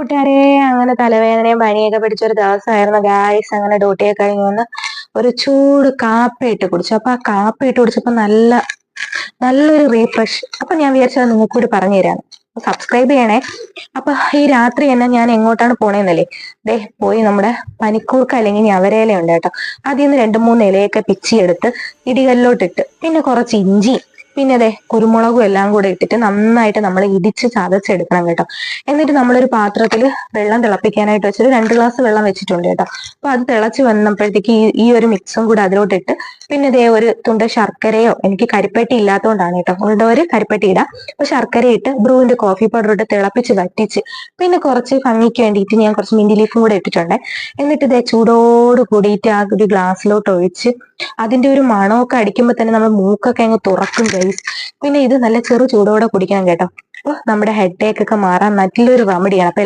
കൂട്ടുകാരെ, അങ്ങനെ തലവേദനയും പനിയൊക്കെ പിടിച്ചൊരു ദിവസമായിരുന്നു ഗായ്സ്. അങ്ങനെ ഡ്യൂട്ടിയൊക്കെ കഴിഞ്ഞ് വന്ന് ഒരു ചൂട് കാപ്പി ഇട്ട് കുടിച്ചു. അപ്പൊ ആ കാപ്പി ഇട്ട് കുടിച്ചപ്പോ നല്ലൊരു റീഫ്രഷ്. അപ്പൊ ഞാൻ വിചാരിച്ചത് നിങ്ങൾക്ക് കൂടി പറഞ്ഞു തരാം. സബ്സ്ക്രൈബ് ചെയ്യണേ. അപ്പൊ ഈ രാത്രി തന്നെ ഞാൻ എങ്ങോട്ടാണ് പോണേന്നല്ലേ, പോയി നമ്മുടെ പനിക്കൂർക്ക അല്ലെങ്കിൽ ഞവരയില ഉണ്ട് കേട്ടോ, അതിൽ നിന്ന് 2-3 ഇലയൊക്കെ പിച്ചിയെടുത്ത് ഇടികല്ലോട്ടിട്ട്, പിന്നെ കുറച്ച് ഇഞ്ചി, പിന്നെ കുരുമുളകും എല്ലാം കൂടെ ഇട്ടിട്ട് നന്നായിട്ട് നമ്മൾ ഇടിച്ച് ചതച്ചെടുക്കണം കേട്ടോ. എന്നിട്ട് നമ്മളൊരു പാത്രത്തിൽ വെള്ളം തിളപ്പിക്കാനായിട്ട് വെച്ചൊരു 2 ഗ്ലാസ് വെള്ളം വെച്ചിട്ടുണ്ട് കേട്ടോ. അപ്പൊ അത് തിളച്ച് വന്നപ്പോഴത്തേക്ക് ഈ ഒരു മിക്സും കൂടെ അതിലോട്ടിട്ട്, പിന്നെ ഒരു തുണ്ട് ശർക്കരയോ, എനിക്ക് കരിപ്പെട്ടി ഇല്ലാത്തതുകൊണ്ടാണ് കേട്ടോ, ഉള്ളവര് കരിപ്പെട്ടി ഇടാം. അപ്പൊ ശർക്കര ഇട്ട് ബ്രൂവിന്റെ കോഫി പൗഡർ ഇട്ട് തിളപ്പിച്ച് വറ്റിച്ച്, പിന്നെ കുറച്ച് ഭംഗിക്ക് വേണ്ടിയിട്ട് ഞാൻ കുറച്ച് മിന്റി ലീഫും കൂടെ ഇട്ടിട്ടുണ്ട്. എന്നിട്ട് ചൂടോട് കൂടിയിട്ട് ആ ഒരു ഗ്ലാസ്സിലോട്ട് ഒഴിച്ച്, അതിന്റെ ഒരു മണമൊക്കെ അടിക്കുമ്പോൾ തന്നെ നമ്മൾ മൂക്കൊക്കെ അങ്ങ് തുറക്കും ഗൈസ്. പിന്നെ ഇത് നല്ല ചെറു ചൂടോടെ കുടിക്കണം കേട്ടോ. അപ്പൊ നമ്മുടെ ഹെഡ് ഏക്ക് ഒക്കെ മാറാൻ നല്ലൊരു റെമഡിയാണ്. അപ്പൊ